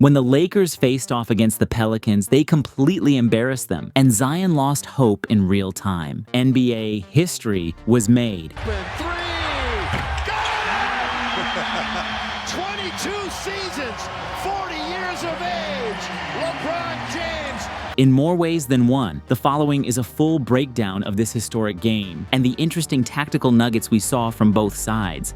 When the Lakers faced off against the Pelicans, they completely embarrassed them, and Zion lost hope in real time. NBA history was made. Open three! Got it! 22 seasons, 40 years of age, LeBron James. In more ways than one, the following is a full breakdown of this historic game and the interesting tactical nuggets we saw from both sides.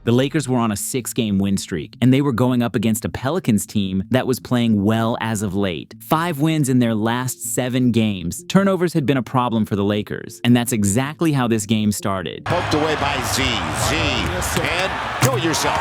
The Lakers were on a 6-game win streak, and they were going up against a Pelicans team that was playing well as of late. 5 wins in their last 7 games. Turnovers had been a problem for the Lakers, and that's exactly how this game started. Poked away by Z, and kill yourself.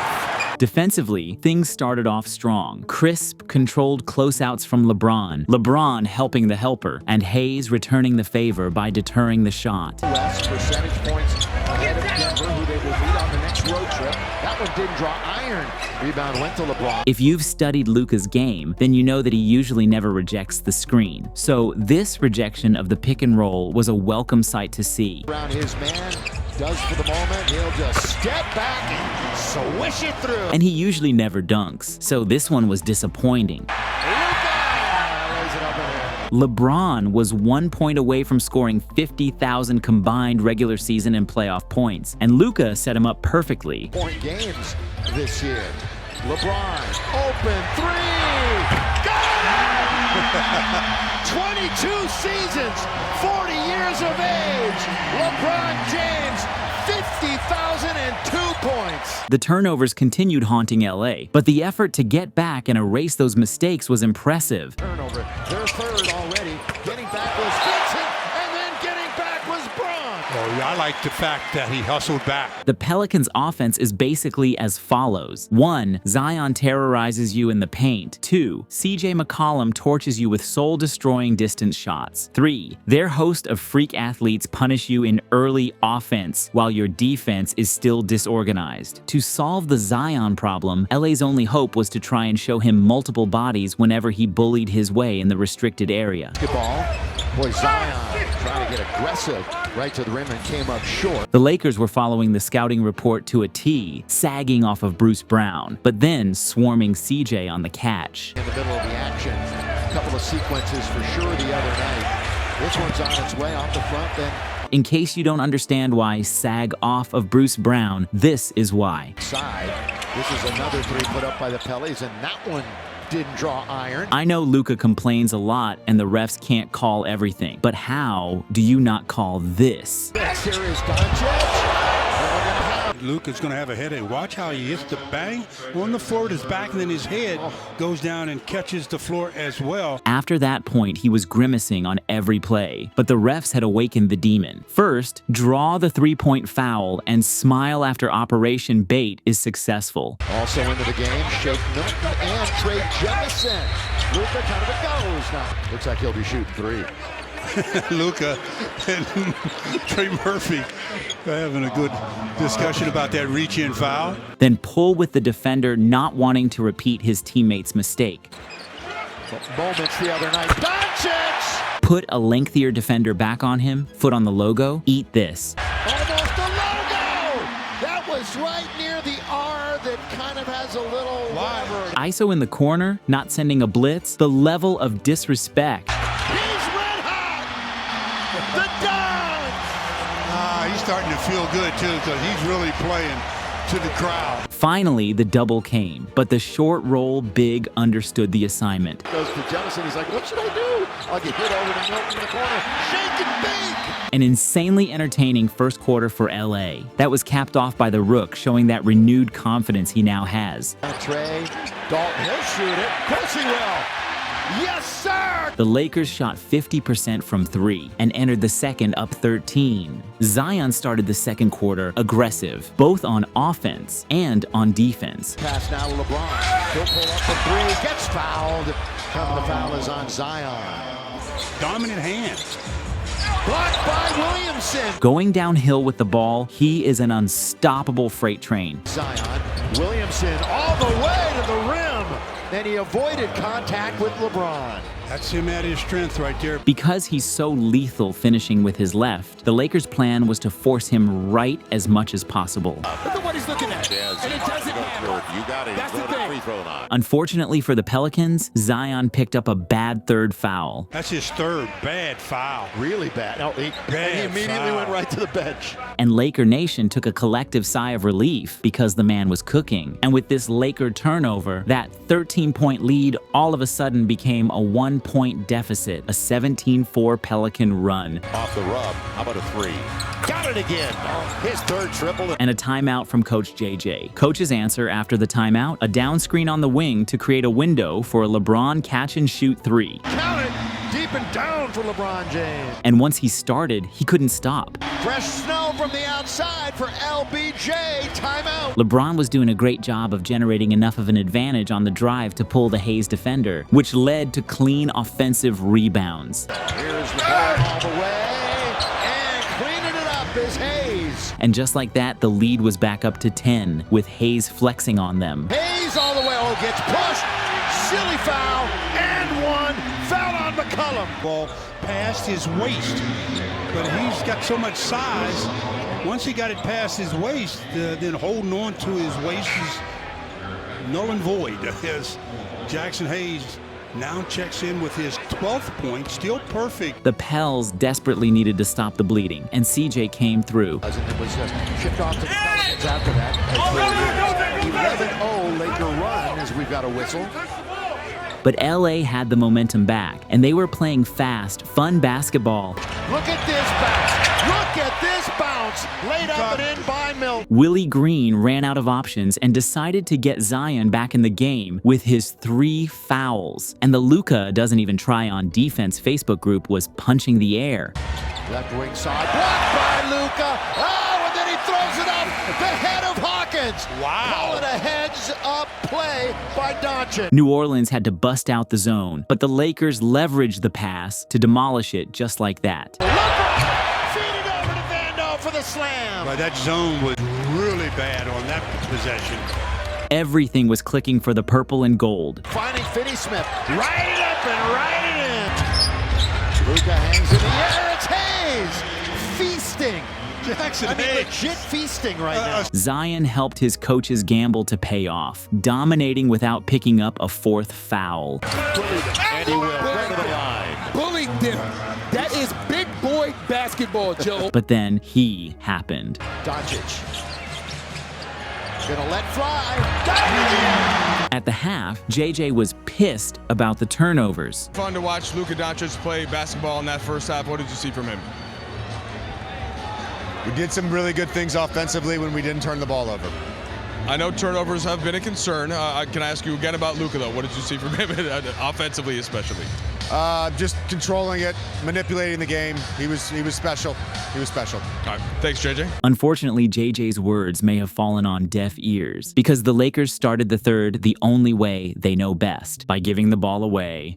Defensively, things started off strong. Crisp, controlled closeouts from LeBron helping the helper, and Hayes returning the favor by deterring the shot. West percentage points ahead of Denver, who they will meet on the next road trip. That one didn't draw iron. Rebound went to LeBron. If you've studied Luka's game, then you know that he usually never rejects the screen. So this rejection of the pick and roll was a welcome sight to see. Around his man, does for the moment. He'll just step back and swish it through. And he usually never dunks, so this one was disappointing. Luka lays it up in there. LeBron was 1 point away from scoring 50,000 combined regular season and playoff points, and Luka set him up perfectly. Point games this year. LeBron, open three. Got it! 22 seasons, 40 years of age. LeBron James, 50,002 points. The turnovers continued haunting LA, but the effort to get back and erase those mistakes was impressive. Turnover, their third already. Getting back was Vincent, and then getting back was Braun. Oh, yeah, I like the fact that he hustled back. The Pelicans' offense is basically as follows. 1. Zion terrorizes you in the paint. 2. CJ McCollum torches you with soul-destroying distance shots. 3. Their host of freak athletes punish you in early offense while your defense is still disorganized. To solve the Zion problem, LA's only hope was to try and show him multiple bodies whenever he bullied his way in the restricted area. Basketball. Boy, Zion trying to get aggressive right to the rim and came up short. The Lakers were following the scouting report to a T, sagging off of Bruce Brown, but then swarming CJ on the catch. In the middle of the action, a couple of sequences for sure the other night. This one's on its way off the front, then In case you don't understand why sag off of Bruce Brown, this is why. side. This is another three put up by the Pellies, and that one didn't draw iron. I know Luka complains a lot and the refs can't call everything, but how do you not call this? Next here is Doncic. Luka's going to have a headache. Watch how he hits the bang on the floor with his back, and then his head goes down and catches the floor as well. After that point, he was grimacing on every play, but the refs had awakened the demon. First, draw the 3-point foul, and smile after Operation Bait is successful. Also into the game, Shake Milton and Trey Jefferson. Luka kind of a goes now. Looks like he'll be shooting three. Luka and Trey Murphy having a good discussion about that reach-in foul. Then pull with the defender not wanting to repeat his teammate's mistake. Moments the other night. Doncic! Put a lengthier defender back on him, foot on the logo, eat this. Almost a logo! That was right near the R that kind of has a little whatever. ISO in the corner, not sending a blitz, the level of disrespect. He's red hot! The dunk! He's starting to feel good, too, because he's really playing to the crowd. Finally, the double came, but the short roll big understood the assignment. Goes to Jefferson. He's like, what should I do? I'll get hit over to Milton in the corner. Shake and bake! An insanely entertaining first quarter for LA. That was capped off by the Rook, showing that renewed confidence he now has. Trey, Dalton, he'll shoot it. Of course he will. Yes, sir! The Lakers shot 50% from 3 and entered the second up 13. Zion started the second quarter aggressive, both on offense and on defense. Pass now to LeBron. He'll pull up the three, gets fouled. The foul is on Zion. Dominant hands. Blocked by Williamson. Going downhill with the ball, he is an unstoppable freight train. Zion, Williamson all the way to the rim. And he avoided contact with LeBron. That's him at his strength right there. Because he's so lethal finishing with his left, the Lakers' plan was to force him right as much as possible. Look at what he's looking at. And it doesn't matter. You got it. That's the thing. Free throw line. Unfortunately for the Pelicans, Zion picked up a bad third foul. That's his third bad foul. Really bad. No, he immediately foul. went right to the bench. And Laker Nation took a collective sigh of relief because the man was cooking. And with this Laker turnover, that 13-point lead all of a sudden became a 1-point deficit, a 17-4 Pelican run. Off the rub. How about a three? Got it again. His third triple. And a timeout from Coach JJ. Coach's answer after the timeout, a down screen on the wing to create a window for a LeBron catch-and-shoot three. Count it. Deep and down for LeBron James. And once he started, he couldn't stop. Fresh snow from the outside for LBJ. Timeout. LeBron was doing a great job of generating enough of an advantage on the drive to pull the Hayes defender, which led to clean offensive rebounds. Here's LeBron all the way. And cleaning it up is Hayes. And just like that, the lead was back up to 10, with Hayes flexing on them. Hayes all the way. Oh, gets pushed. Silly foul. And one. Foul on McCollum. Ball past his waist, but he's got so much size. Once he got it past his waist, then holding on to his waist is null and void. As Jackson Hayes now checks in with his 12th point, still perfect. The Pels desperately needed to stop the bleeding, and CJ came through. And it was shipped off to the Pelicans after that. 11-0 Laker run as we've got a whistle. But LA had the momentum back, and they were playing fast, fun basketball. Look at this bounce. Look at this bounce. Laid up and in by Milton. Willie Green ran out of options and decided to get Zion back in the game with his 3 fouls. And the Luka doesn't even try on defense Facebook group was punching the air. Left wing side. Blocked by Luka. Oh, and then he throws it up the head of Hawkins. Wow. Call it a heads-up play by Doncic. New Orleans had to bust out the zone, but the Lakers leveraged the pass to demolish it just like that. Feed it over to Vando for the slam. Right, that zone was really bad on that possession. Everything was clicking for the purple and gold. Finding Finney-Smith. Right it up and right it in. Luka hangs in the air. It's Hayes. Feasting. Jackson Legit Hayes. feasting right now. Zion helped his coach's gamble to pay off, dominating without picking up a 4th foul. And he will. Right to the line. Bullied them. That is big boy basketball, Joe. But then he happened. Doncic. Gonna let fly. Got it again. At the half, JJ was pissed about the turnovers. Fun to watch Luka Doncic play basketball in that first half. What did you see from him? We did some really good things offensively when we didn't turn the ball over. I know turnovers have been a concern. Can I ask you again about Luka, though? What did you see from him, offensively especially? Just controlling it, manipulating the game. He was special. He was special. All right. Thanks, JJ. Unfortunately, JJ's words may have fallen on deaf ears because the Lakers started the third the only way they know best, by giving the ball away.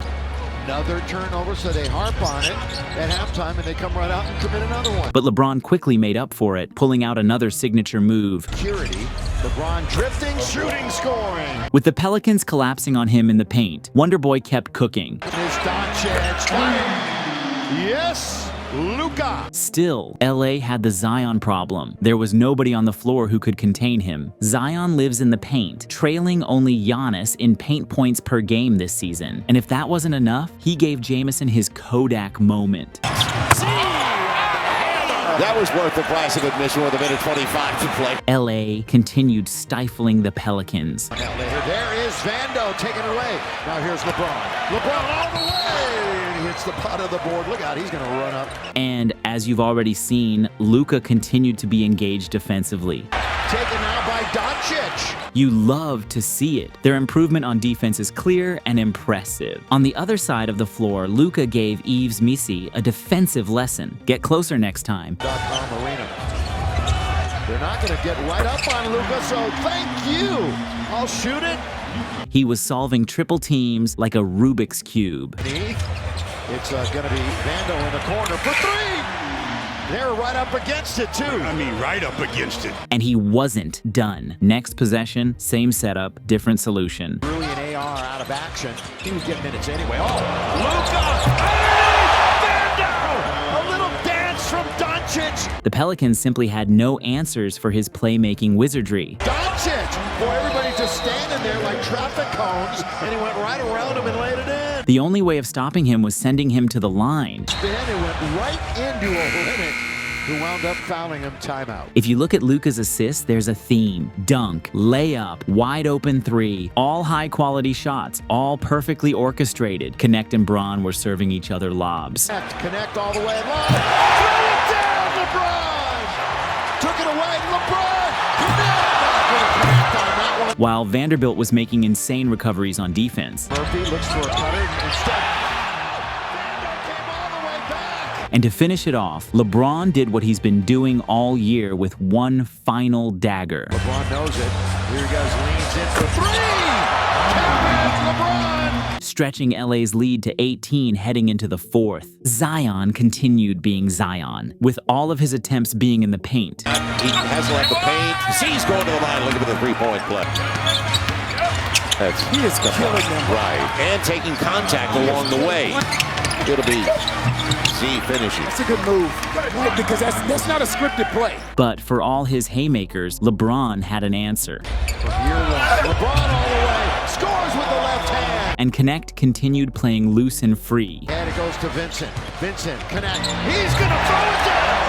Another turnover, so they harp on it at halftime, and they come right out and commit another one. But LeBron quickly made up for it, pulling out another signature move. Security, LeBron drifting, shooting, scoring. With the Pelicans collapsing on him in the paint, Wonderboy kept cooking. Here's Doncic. Got it. Yes, Luka. Still, LA had the Zion problem. There was nobody on the floor who could contain him. Zion lives in the paint, trailing only Giannis in paint points per game this season. And if that wasn't enough, he gave Jameson his Kodak moment. That was worth the price of admission with a minute 25 to play. LA continued stifling the Pelicans. Now later, there is Vando taking it away. Now here's LeBron. LeBron all the way. And he hits the butt of the board. Look out, he's going to run up. And as you've already seen, Luka continued to be engaged defensively. Taken now by Doncic. You love to see it. Their improvement on defense is clear and impressive. On the other side of the floor, Luka gave Yves Missi a defensive lesson. Get closer next time. Arena. They're not going to get right up on Luka, so thank you. I'll shoot it. He was solving triple teams like a Rubik's Cube. It's going to be Vando in the corner for 3. They're right up against it, too. I mean, right up against it. And he wasn't done. Next possession, same setup, different solution. Brilliant are out of action. He would get minutes anyway. Oh, Luka! Underneath! A little dance from Doncic! The Pelicans simply had no answers for his playmaking wizardry. Doncic! Boy, everybody just standing there like traffic cones, and he went right around him and laid it in. The only way of stopping him was sending him to the line. Spin and went right into a limit, who wound up fouling him. Timeout. If you look at Luka's assists, there's a theme. Dunk, layup, wide open three, all high quality shots, all perfectly orchestrated. Connect and Bron were serving each other lobs. Connect all the way long. Throw it down, LeBron! Took it away, LeBron! Connect on that one. While Vanderbilt was making insane recoveries on defense. Murphy looks for a cutter instead. Came all the way back. And to finish it off, LeBron did what he's been doing all year with one final dagger. LeBron knows it. Here he goes, leans in for three! LeBron! Stretching LA's lead to 18 heading into the fourth. Zion continued being Zion, with all of his attempts being in the paint. He has left the paint. He's going to the line looking for the three-point play. He is killing them. Right, and taking contact along the way. It'll be Z finishing. That's a good move, because that's not a scripted play. But for all his haymakers, LeBron had an answer. From year one, LeBron all the way, scores with the left hand. And Connect continued playing loose and free. And it goes to Vincent. Vincent, Connect. He's gonna throw it down.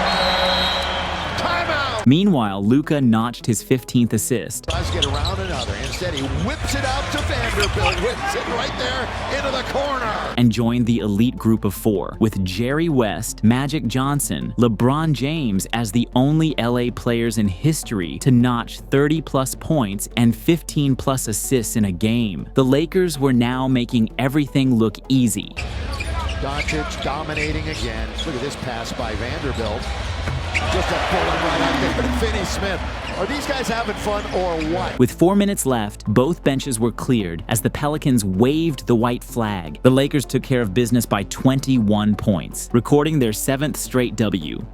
Timeout. Meanwhile, Luka notched his 15th assist. Tries to get around another. Instead, he whips it out to Vanderbilt. Whips it right there into the corner. And joined the elite group of four, with Jerry West, Magic Johnson, LeBron James as the only LA players in history to notch 30-plus points and 15-plus assists in a game. The Lakers were now making everything look easy. Doncic dominating again. Look at this pass by Vanderbilt. Just a bullet right out there. Finney Smith. Are these guys having fun or what? With 4 minutes left, both benches were cleared as the Pelicans waved the white flag. The Lakers took care of business by 21 points, recording their 7th straight W.